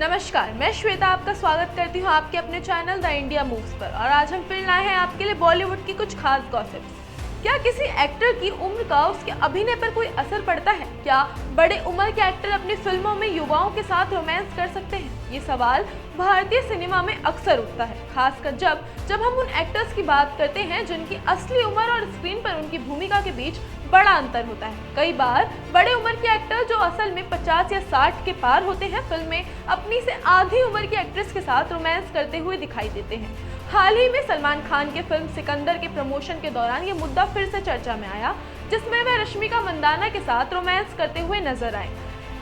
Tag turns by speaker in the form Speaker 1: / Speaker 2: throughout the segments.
Speaker 1: नमस्कार, मैं श्वेता आपका स्वागत करती हूँ आपके अपने चैनल द इंडिया मूव्स पर। और आज हम फिर लाए हैं आपके लिए बॉलीवुड की कुछ खास गॉसिप्स। क्या किसी एक्टर की उम्र का उसके अभिनय पर कोई असर पड़ता है? क्या बड़े उम्र के एक्टर अपनी फिल्मों में युवाओं के साथ रोमांस कर सकते हैं? ये सवाल भारतीय सिनेमा में अक्सर उठता है, खासकर जब हम उन एक्टर्स की बात करते हैं जिनकी असली उम्र और स्क्रीन पर उनकी भूमिका के बीच बड़ा अंतर होता है। कई बार बड़े उम्र के एक्टर जो असल में 50 या 60 के पार होते हैं, फिल्म में अपनी से आधी उम्र की एक्ट्रेस के साथ रोमांस करते हुए दिखाई देते हैं। हाल ही में सलमान खान के फिल्म सिकंदर के प्रमोशन के दौरान ये मुद्दा फिर से चर्चा में आया, जिसमें वह रश्मिका मंदाना के साथ रोमांस करते हुए नजर आए।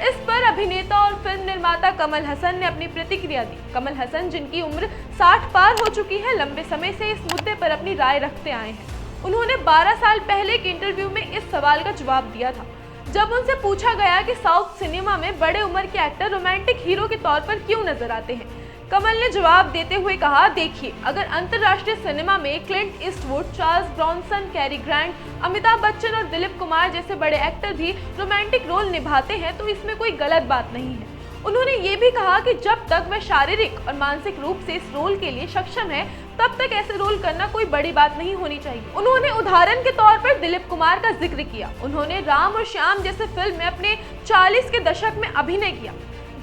Speaker 1: इस पर अभिनेता और फिल्म निर्माता कमल हसन ने अपनी प्रतिक्रिया दी। कमल हसन, जिनकी उम्र 60 पार हो चुकी है, लंबे समय से इस मुद्दे पर अपनी राय रखते आए हैं। उन्होंने 12 साल पहले एक इंटरव्यू में इस सवाल का जवाब दिया था, जब उनसे पूछा गया कि साउथ सिनेमा में बड़े उम्र के एक्टर रोमांटिक हीरो के तौर पर क्यों नजर आते हैं। कमल ने जवाब देते हुए कहा, देखिए, अगर अंतर्राष्ट्रीय सिनेमा में Clint Eastwood, Charles Bronson, Cary Grant, Amitabh Bachchan और दिलीप कुमार जैसे बड़े एक्टर भी रोमांटिक रोल निभाते हैं तो इसमें कोई गलत बात नहीं है। उन्होंने ये भी कहा कि जब तक वह शारीरिक और मानसिक रूप से इस रोल के लिए सक्षम है, तब तक ऐसे रोल करना कोई बड़ी बात नहीं होनी चाहिए। उन्होंने उदाहरण के तौर पर दिलीप कुमार का जिक्र किया। उन्होंने राम और श्याम जैसे फिल्म में अपने 40 के दशक में अभिनय किया।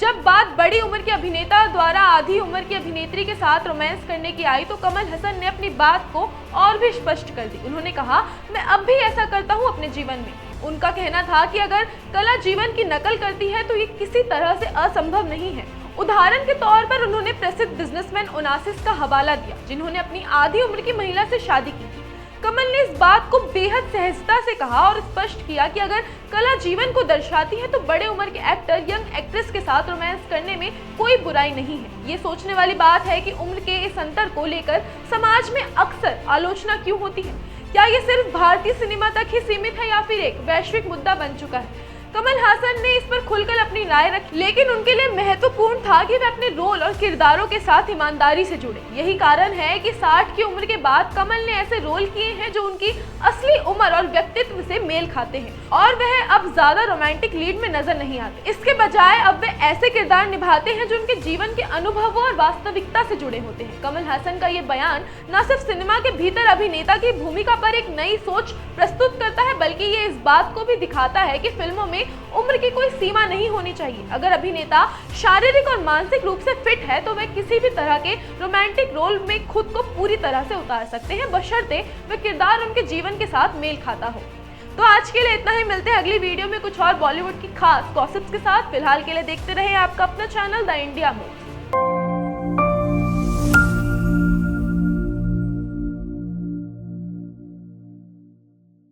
Speaker 1: जब बात बड़ी उम्र के अभिनेता द्वारा आधी उम्र की अभिनेत्री के साथ रोमांस करने की आई, तो कमल हसन ने अपनी बात को और भी स्पष्ट कर दी। उन्होंने कहा, मैं अब भी ऐसा करता हूं अपने जीवन में। उनका कहना था कि अगर कला जीवन की नकल करती है तो ये किसी तरह से असंभव नहीं है। उदाहरण के तौर पर उन्होंने प्रसिद्ध बिजनेसमैन ओनासिस का हवाला दिया, जिन्होंने अपनी आधी उम्र की महिला से शादी की थी। कमल ने इस बात को बेहद सहजता से कहा और स्पष्ट किया कि अगर कला जीवन को दर्शाती है तो बड़े उम्र के एक्टर यंग एक्ट्रेस के साथ रोमांस करने में कोई बुराई नहीं है। ये सोचने वाली बात है कि उम्र के इस अंतर को लेकर समाज में अक्सर आलोचना क्यों होती है। क्या ये सिर्फ भारतीय सिनेमा तक ही सीमित है या फिर एक वैश्विक मुद्दा बन चुका है? कमल हासन ने इस पर खुलकर अपनी राय रखी, लेकिन उनके लिए महत्वपूर्ण था कि वे अपने रोल और किरदारों के साथ ईमानदारी से जुड़े। यही कारण है कि 60 की उम्र के बाद कमल ने ऐसे रोल किए हैं जो उनकी असली उम्र और व्यक्तित्व से मेल खाते हैं, और वह अब ज्यादा रोमांटिक लीड में नजर नहीं आते। इसके बजाय अब वे ऐसे किरदार निभाते हैं जो उनके जीवन के अनुभवों और वास्तविकता से जुड़े होते हैं। कमल हासन का ये बयान न सिर्फ सिनेमा के भीतर अभिनेता की भूमिका पर एक नई सोच प्रस्तुत करता है, बल्कि ये इस बात को भी दिखाता है कि फिल्मों में उम्र की कोई सीमा नहीं होनी चाहिए। अगर अभिनेता शारीरिक और मानसिक रूप से फिट है तो वे किसी भी तरह के रोमांटिक रोल में खुद को पूरी तरह से उतार सकते हैं, बशर्ते वे किरदार उनके जीवन के साथ मेल खाता हो। तो आज के लिए इतना ही। मिलते हैं अगली वीडियो में कुछ और बॉलीवुड की खास गॉसिप्स के साथ। फिलहाल के लिए देखते रहे आपका अपना चैनल द इंडिया मूव्स।